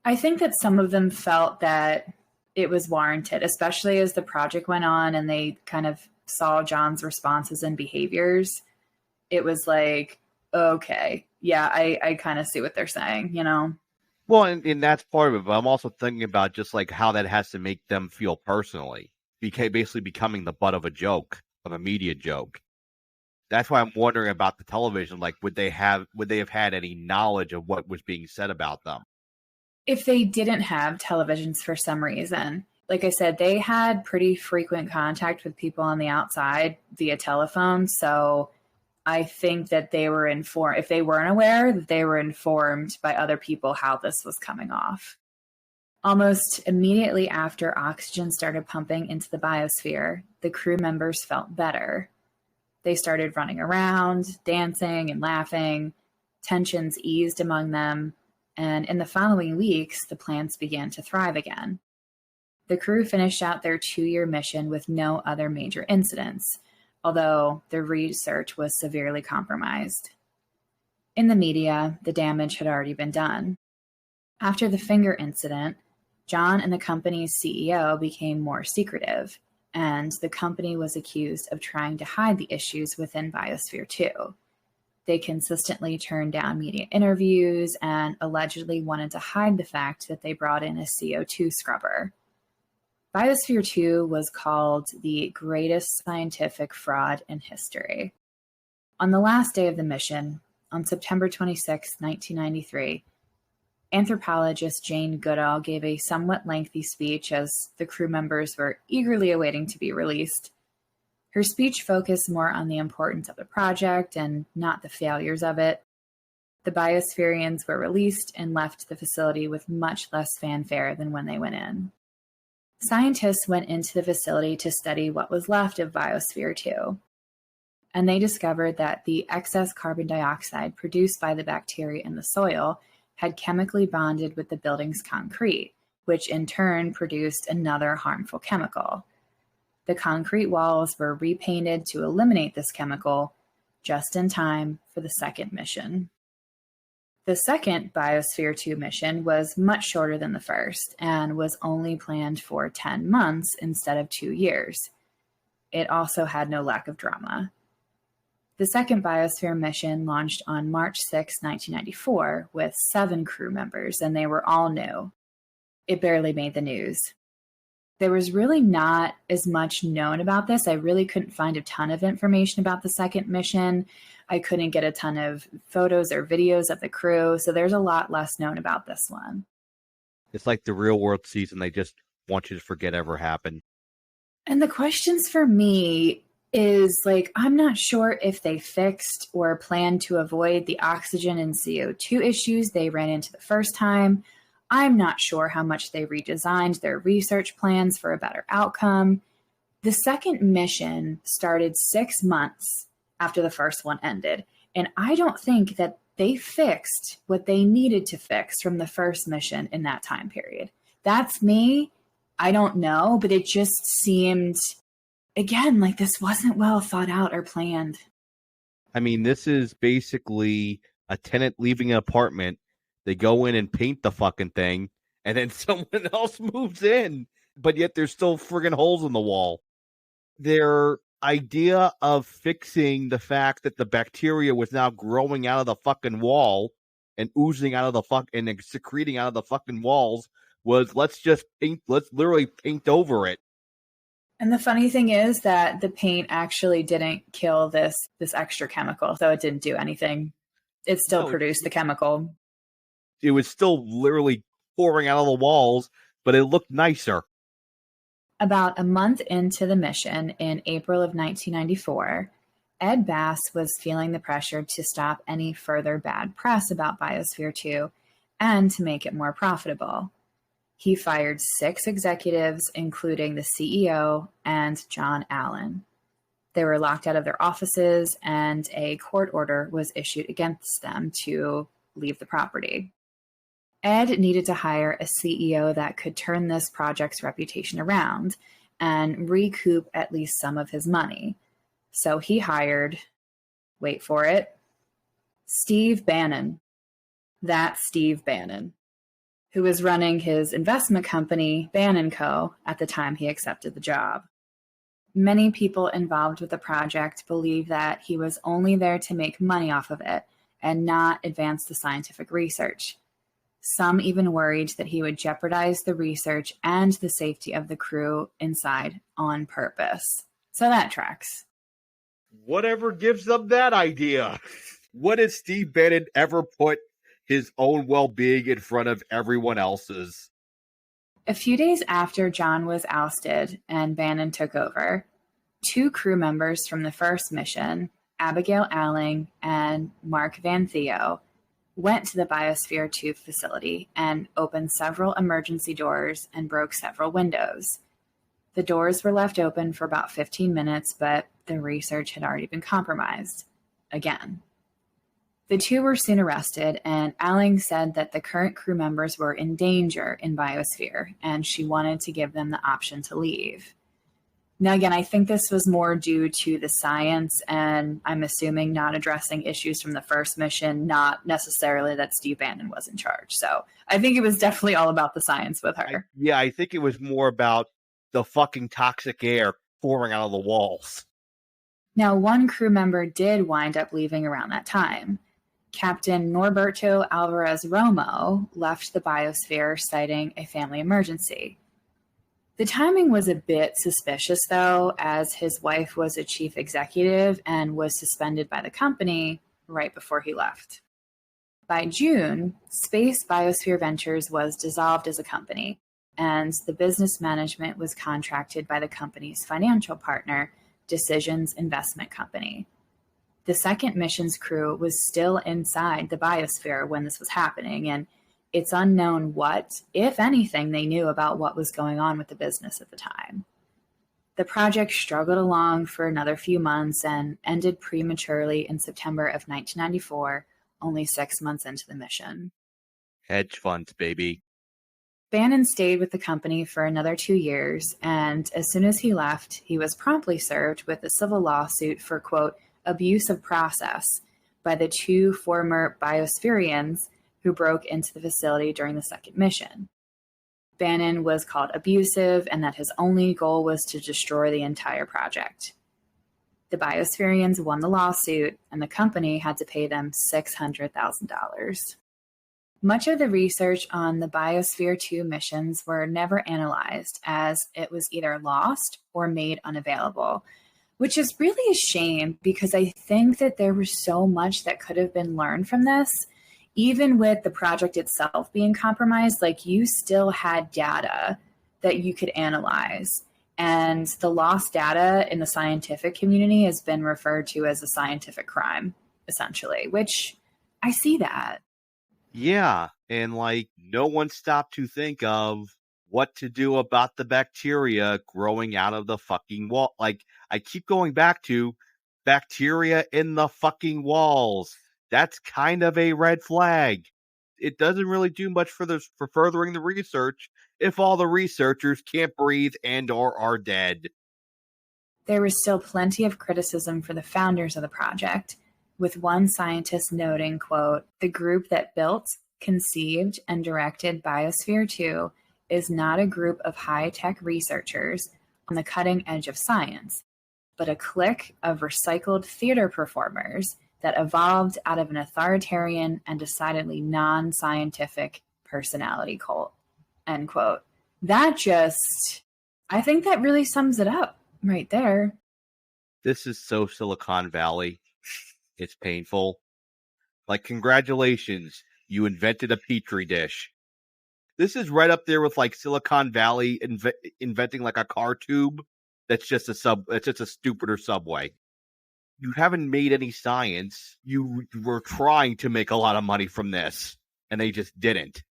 A: I think that some of them felt that it was warranted, especially as the project went on and they kind of saw John's responses and behaviors. It was like, okay, yeah, I kind of see what they're saying, you know?
B: Well, and that's part of it, but I'm also thinking about just like how that has to make them feel personally, basically becoming the butt of a joke, of a media joke. That's why I'm wondering about the television. Like, would they have had any knowledge of what was being said about them?
A: If they didn't have televisions for some reason, like I said, they had pretty frequent contact with people on the outside via telephone. So I think that they were informed, if they weren't aware, that they were informed by other people how this was coming off. Almost immediately after oxygen started pumping into the biosphere, the crew members felt better. They started running around, dancing, and laughing. Tensions eased among them, and in the following weeks, the plants began to thrive again. The crew finished out their 2-year mission with no other major incidents, although their research was severely compromised. In the media, the damage had already been done. After the finger incident, John and the company's CEO became more secretive, and the company was accused of trying to hide the issues within Biosphere 2. They consistently turned down media interviews and allegedly wanted to hide the fact that they brought in a CO2 scrubber. Biosphere 2 was called the greatest scientific fraud in history. On the last day of the mission, on September 26, 1993, anthropologist Jane Goodall gave a somewhat lengthy speech as the crew members were eagerly awaiting to be released. Her speech focused more on the importance of the project and not the failures of it. The Biospherians were released and left the facility with much less fanfare than when they went in. Scientists went into the facility to study what was left of Biosphere 2, and they discovered that the excess carbon dioxide produced by the bacteria in the soil had chemically bonded with the building's concrete, which in turn produced another harmful chemical. The concrete walls were repainted to eliminate this chemical just in time for the second mission. The second Biosphere 2 mission was much shorter than the first and was only planned for 10 months instead of 2 years. It also had no lack of drama. The second Biosphere mission launched on March 6, 1994, with 7 crew members, and they were all new. It barely made the news. There was really not as much known about this. I really couldn't find a ton of information about the second mission. I couldn't get a ton of photos or videos of the crew, so there's a lot less known about this one.
B: It's like the real world season. They just want you to forget ever happened.
A: And the questions for me is like, I'm not sure if they fixed or planned to avoid the oxygen and CO2 issues they ran into the first time. I'm not sure how much they redesigned their research plans for a better outcome. The second mission started 6 months after the first one ended, and I don't think that they fixed what they needed to fix from the first mission in that time period. That's me. I don't know, but it just seemed, again, like this wasn't well thought out or planned.
B: I mean, this is basically a tenant leaving an apartment. They go in and paint the fucking thing, and then someone else moves in, but yet there's still friggin' holes in the wall. Their idea of fixing the fact that the bacteria was now growing out of the fucking wall and oozing out of the and secreting out of the fucking walls was let's literally paint over it.
A: And the funny thing is that the paint actually didn't kill this extra chemical, so it didn't do anything. It still produced the chemical.
B: It was still literally pouring out of the walls, but it looked nicer.
A: About a month into the mission, in April of 1994, Ed Bass was feeling the pressure to stop any further bad press about Biosphere 2 and to make it more profitable. He fired 6 executives, including the CEO and John Allen. They were locked out of their offices, and a court order was issued against them to leave the property. Ed needed to hire a CEO that could turn this project's reputation around and recoup at least some of his money. So he hired, wait for it, Steve Bannon. That's Steve Bannon, who was running his investment company, Bannon Co., at the time he accepted the job. Many people involved with the project believe that he was only there to make money off of it and not advance the scientific research. Some even worried that he would jeopardize the research and the safety of the crew inside on purpose. So that tracks.
B: Whatever gives them that idea? What has Steve Bannon ever put his own well-being in front of everyone else's?
A: A few days after John was ousted and Bannon took over, 2 crew members from the first mission, Abigail Alling and Mark Van Theo, went to the Biosphere 2 facility and opened several emergency doors and broke several windows. The doors were left open for about 15 minutes, but the research had already been compromised. Again. The 2 were soon arrested, and Alling said that the current crew members were in danger in Biosphere, and she wanted to give them the option to leave. Now, again, I think this was more due to the science, and I'm assuming not addressing issues from the first mission, not necessarily that Steve Bannon was in charge. So I think it was definitely all about the science with her.
B: I think it was more about the fucking toxic air pouring out of the walls.
A: Now, one crew member did wind up leaving around that time. Captain Norberto Alvarez Romo left the Biosphere citing a family emergency. The timing was a bit suspicious, though, as his wife was a chief executive and was suspended by the company right before he left. By June, Space Biosphere Ventures was dissolved as a company, and the business management was contracted by the company's financial partner, Decisions Investment Company. The second mission's crew was still inside the Biosphere when this was happening, and it's unknown what, if anything, they knew about what was going on with the business at the time. The project struggled along for another few months and ended prematurely in September of 1994, only 6 months into the mission.
B: Hedge funds, baby.
A: Bannon stayed with the company for another 2 years, and as soon as he left, he was promptly served with a civil lawsuit for, quote, abuse of process by the 2 former Biospherians who broke into the facility during the second mission. Bannon was called abusive and that his only goal was to destroy the entire project. The Biospherians won the lawsuit, and the company had to pay them $600,000. Much of the research on the Biosphere 2 missions were never analyzed, as it was either lost or made unavailable, which is really a shame because I think that there was so much that could have been learned from this. Even with the project itself being compromised, like you still had data that you could analyze. And the lost data in the scientific community has been referred to as a scientific crime, essentially, which I see that.
B: Yeah, and like no one stopped to think of what to do about the bacteria growing out of the fucking wall. Like I keep going back to bacteria in the fucking walls. That's kind of a red flag. It doesn't really do much for furthering the research if all the researchers can't breathe and or are dead.
A: There was still plenty of criticism for the founders of the project, with one scientist noting, quote, the group that built, conceived, and directed Biosphere 2 is not a group of high-tech researchers on the cutting edge of science, but a clique of recycled theater performers that evolved out of an authoritarian and decidedly non-scientific personality cult, end quote. That just, I think that really sums it up right there.
B: This is so Silicon Valley. It's painful. Like, congratulations, you invented a petri dish. This is right up there with like Silicon Valley inventing like a car tube that's just a stupider subway. You haven't made any science. You were trying to make a lot of money from this, and they just didn't.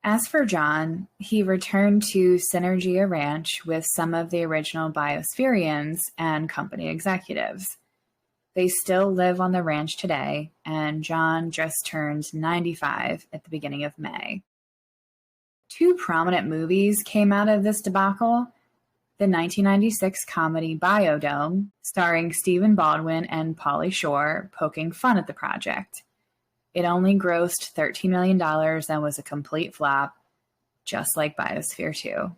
A: As for John, he returned to Synergia Ranch with some of the original Biospherians and company executives. They still live on the ranch today, and John just turned 95 at the beginning of May. Two prominent movies came out of this debacle: the 1996 comedy Biodome, starring Stephen Baldwin and Pauly Shore, poking fun at the project. It only grossed $13 million and was a complete flop, just like Biosphere 2.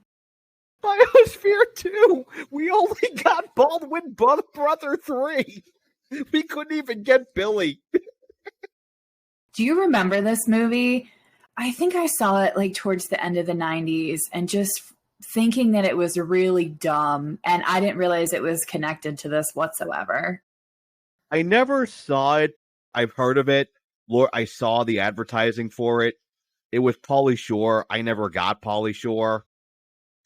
B: Biosphere 2! We only got Baldwin Brother 3! We couldn't even get Billy.
A: Do you remember this movie? I think I saw it like towards the end of the 90s and just thinking that it was really dumb, and I didn't realize it was connected to this whatsoever.
B: I never saw it. I've heard of it. Lord, I saw the advertising for it. It was Pauly Shore. I never got Pauly Shore.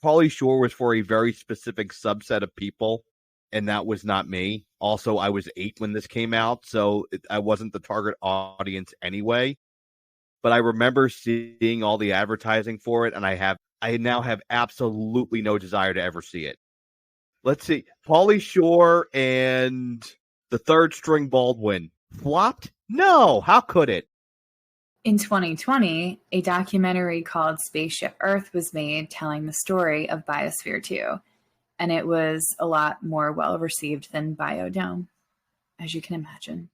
B: Pauly Shore was for a very specific subset of people, and that was not me. Also, I was 8 when this came out, so I wasn't the target audience anyway. But I remember seeing all the advertising for it, and I now have absolutely no desire to ever see it. Let's see. Pauly Shore and the third string Baldwin flopped? No, how could it?
A: In 2020, a documentary called Spaceship Earth was made telling the story of Biosphere 2, and it was a lot more well received than Biodome, as you can imagine.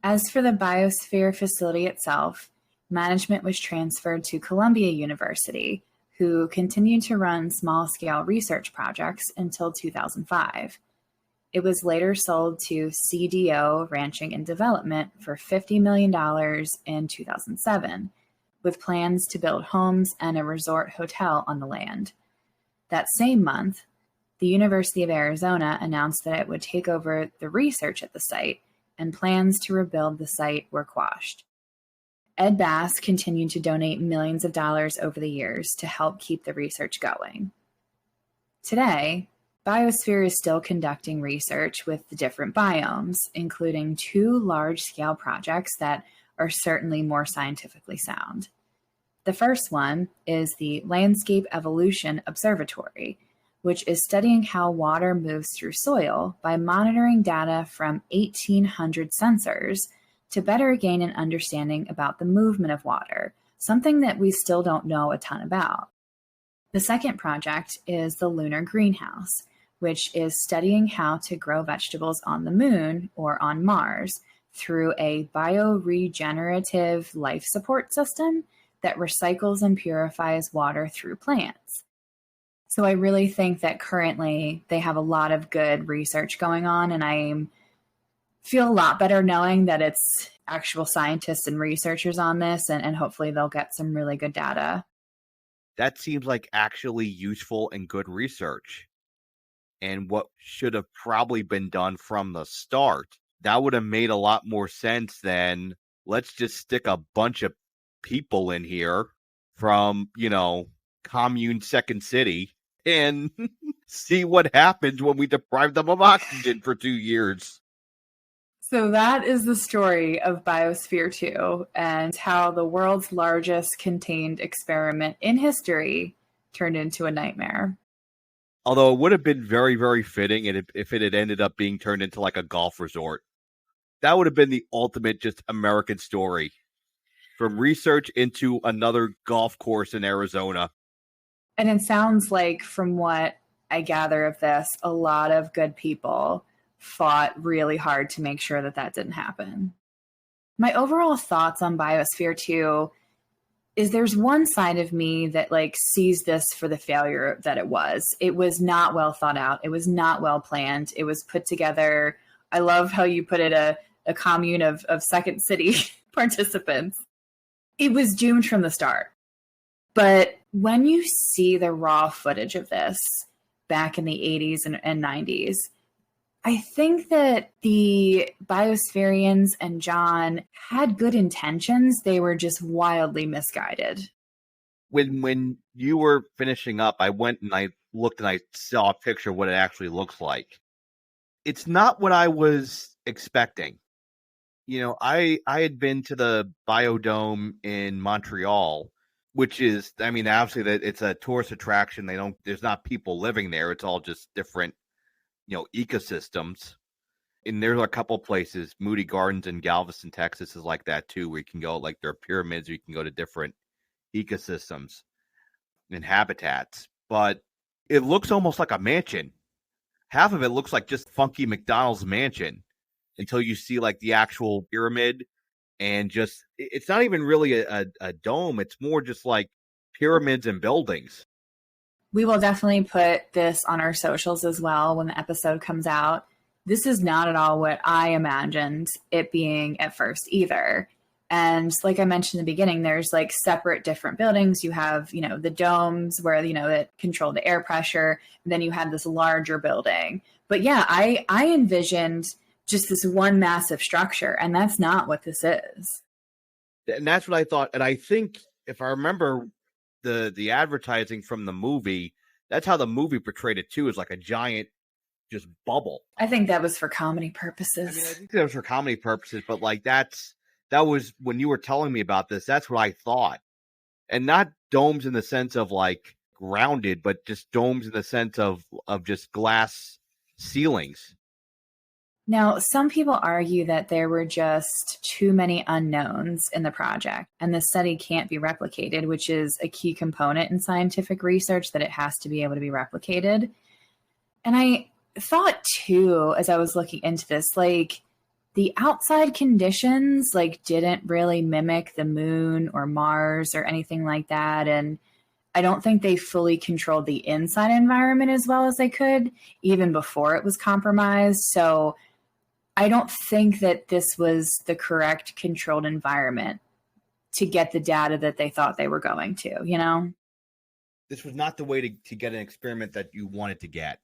A: As for the Biosphere facility itself, management was transferred to Columbia University, who continued to run small-scale research projects until 2005. It was later sold to CDO Ranching and Development for $50 million in 2007, with plans to build homes and a resort hotel on the land. That same month, the University of Arizona announced that it would take over the research at the site, and plans to rebuild the site were quashed. Ed Bass continued to donate millions of dollars over the years to help keep the research going. Today, Biosphere is still conducting research with the different biomes, including 2 large-scale projects that are certainly more scientifically sound. The first one is the Landscape Evolution Observatory, which is studying how water moves through soil by monitoring data from 1,800 sensors to better gain an understanding about the movement of water, something that we still don't know a ton about. The second project is the Lunar Greenhouse, which is studying how to grow vegetables on the moon or on Mars through a bioregenerative life support system that recycles and purifies water through plants. So I really think that currently they have a lot of good research going on, and I feel a lot better knowing that it's actual scientists and researchers on this, and hopefully they'll get some really good data.
B: That seems like actually useful and good research. And what should have probably been done from the start. That would have made a lot more sense than let's just stick a bunch of people in here from, commune Second City and see what happens when we deprive them of oxygen for 2 years.
A: So that is the story of Biosphere 2 and how the world's largest contained experiment in history turned into a nightmare.
B: Although it would have been very, very fitting if it had ended up being turned into like a golf resort. That would have been the ultimate just American story. From research into another golf course in Arizona.
A: And it sounds like, from what I gather of this, a lot of good people fought really hard to make sure that that didn't happen. My overall thoughts on Biosphere 2 is there's one side of me that sees this for the failure that it was. It was not well thought out. It was not well planned. It was put together. I love how you put it, a commune of Second City participants. It was doomed from the start. But when you see the raw footage of this back in the 80s and 90s, I think that the Biospherians and John had good intentions. They were just wildly misguided.
B: When you were finishing up, I went and I looked and I saw a picture of what it actually looks like. It's not what I was expecting. I had been to the Biodome in Montreal, which is, I mean, obviously that it's a tourist attraction. There's not people living there. It's all just different, ecosystems. And there's a couple places, Moody Gardens in Galveston, Texas is like that too, where you can go, like there are pyramids, or you can go to different ecosystems and habitats. But it looks almost like a mansion. Half of it looks like just funky McDonald's mansion until you see like the actual pyramid, and just it's not even really a dome. It's more just like pyramids and buildings.
A: We will definitely put this on our socials as well when the episode comes out. This is not at all what I imagined it being at first either. And like I mentioned in the beginning, there's like separate different buildings. You have, the domes where, that control the air pressure. And then you have this larger building. But yeah, I envisioned just this one massive structure, and that's not what this is.
B: And that's what I thought. And I think if I remember the advertising from the movie, that's how the movie portrayed it too, is like a giant just bubble.
A: I think that was for comedy purposes.
B: I mean, I think that was for comedy purposes, but like that was when you were telling me about this, that's what I thought. And not domes in the sense of like grounded, but just domes in the sense of just glass ceilings.
A: Now, some people argue that there were just too many unknowns in the project, and the study can't be replicated, which is a key component in scientific research, that it has to be able to be replicated. And I thought too, as I was looking into this, like the outside conditions like didn't really mimic the moon or Mars or anything like that. And I don't think they fully controlled the inside environment as well as they could, even before it was compromised. So I don't think that this was the correct controlled environment to get the data that they thought they were going to.
B: This was not the way to get an experiment that you wanted to get.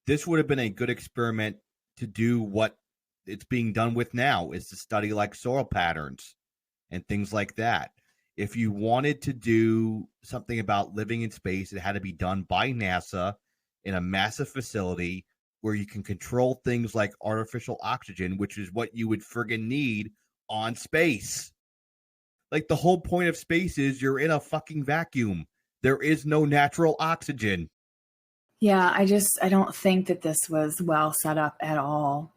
B: This would have been a good experiment to do what it's being done with now, is to study like soil patterns and things like that. If you wanted to do something about living in space, it had to be done by NASA in a massive facility where you can control things like artificial oxygen, which is what you would friggin' need on space. Like the whole point of space is you're in a fucking vacuum. There is no natural oxygen.
A: Yeah, I don't think that this was well set up at all.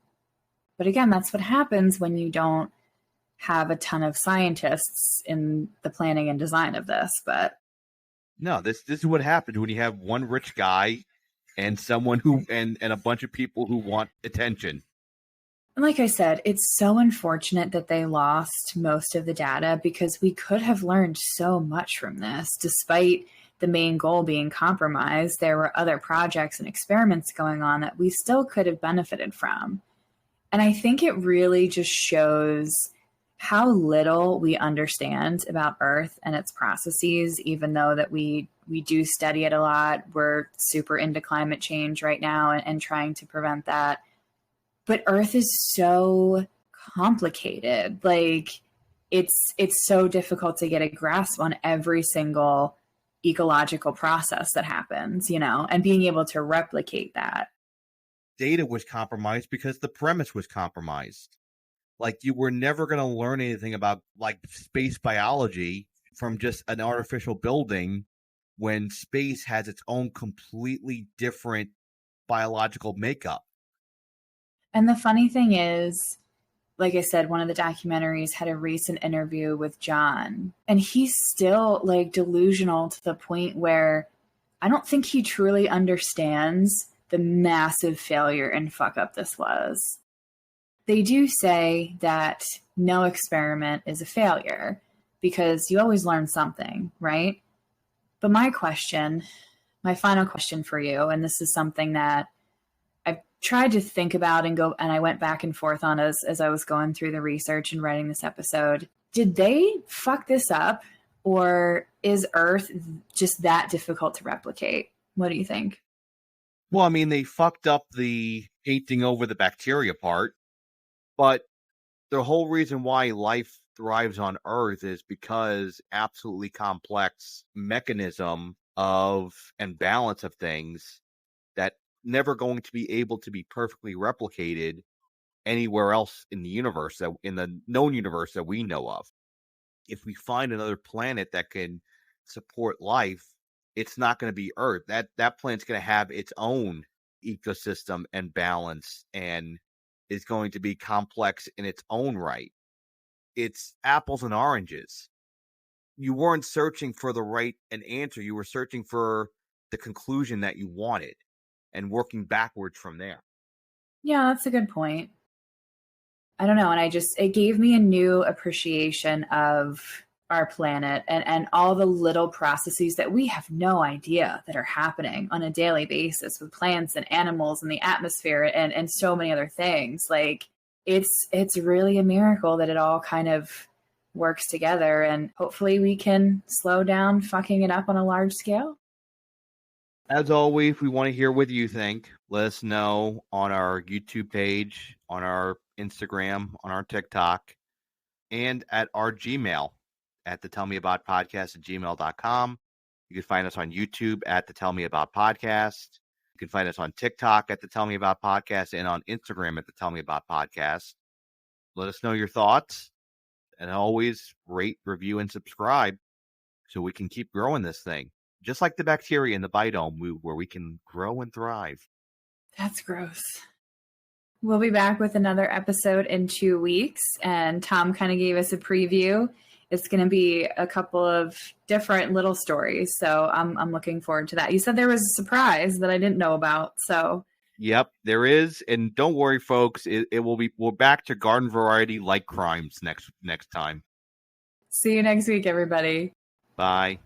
A: But again, that's what happens when you don't have a ton of scientists in the planning and design of this. But
B: no, this is what happens when you have one rich guy and someone who and a bunch of people who want attention.
A: And like I said, it's so unfortunate that they lost most of the data, because we could have learned so much from this. Despite the main goal being compromised, there were other projects and experiments going on that we still could have benefited from. And I think it really just shows how little we understand about Earth and its processes, even though that we do study it a lot. We're super into climate change right now and trying to prevent that. But Earth is so complicated. Like it's so difficult to get a grasp on every single ecological process that happens, and being able to replicate that.
B: Data was compromised because the premise was compromised. Like you were never going to learn anything about like space biology from just an artificial building, when space has its own completely different biological makeup.
A: And the funny thing is, like I said, one of the documentaries had a recent interview with John, and he's still like delusional to the point where I don't think he truly understands the massive failure and fuck up this was. They do say that no experiment is a failure because you always learn something, right? But my final question for you, and this is something that I've tried to think about and I went back and forth on as I was going through the research and writing this episode. Did they fuck this up, or is Earth just that difficult to replicate? What do you think?
B: Well, I mean, they fucked up the painting over the bacteria part, but the whole reason why life thrives on Earth is because absolutely complex mechanism of and balance of things that never going to be able to be perfectly replicated anywhere else in the universe, that in the known universe that we know of. if we find another planet that can support life, it's not going to be Earth. That planet's going to have its own ecosystem and balance, and is going to be complex in its own right. It's apples and oranges. You weren't searching for the right an answer. You were searching for the conclusion that you wanted and working backwards from there.
A: Yeah, that's a good point. I don't know. And it gave me a new appreciation of our planet and all the little processes that we have no idea that are happening on a daily basis with plants and animals and the atmosphere and so many other things. Like it's really a miracle that it all kind of works together, and hopefully we can slow down fucking it up on a large scale.
B: As always, we want to hear what you think. Let us know on our YouTube page, on our Instagram, on our TikTok, and at our Gmail at the Tell Me About Podcast at gmail.com. You can find us on YouTube at the Tell Me About Podcast. You can find us on TikTok at the Tell Me About Podcast and on Instagram at the Tell Me About Podcast. Let us know your thoughts, and always rate, review, and subscribe so we can keep growing this thing. Just like the bacteria in the biome, where we can grow and thrive.
A: That's gross. We'll be back with another episode in 2 weeks, and Tom kind of gave us a preview. It's going to be a couple of different little stories, so I'm looking forward to that. You said there was a surprise that I didn't know about, so.
B: Yep, there is, and don't worry, folks. It will be. We're back to garden variety like crimes next time.
A: See you next week, everybody.
B: Bye.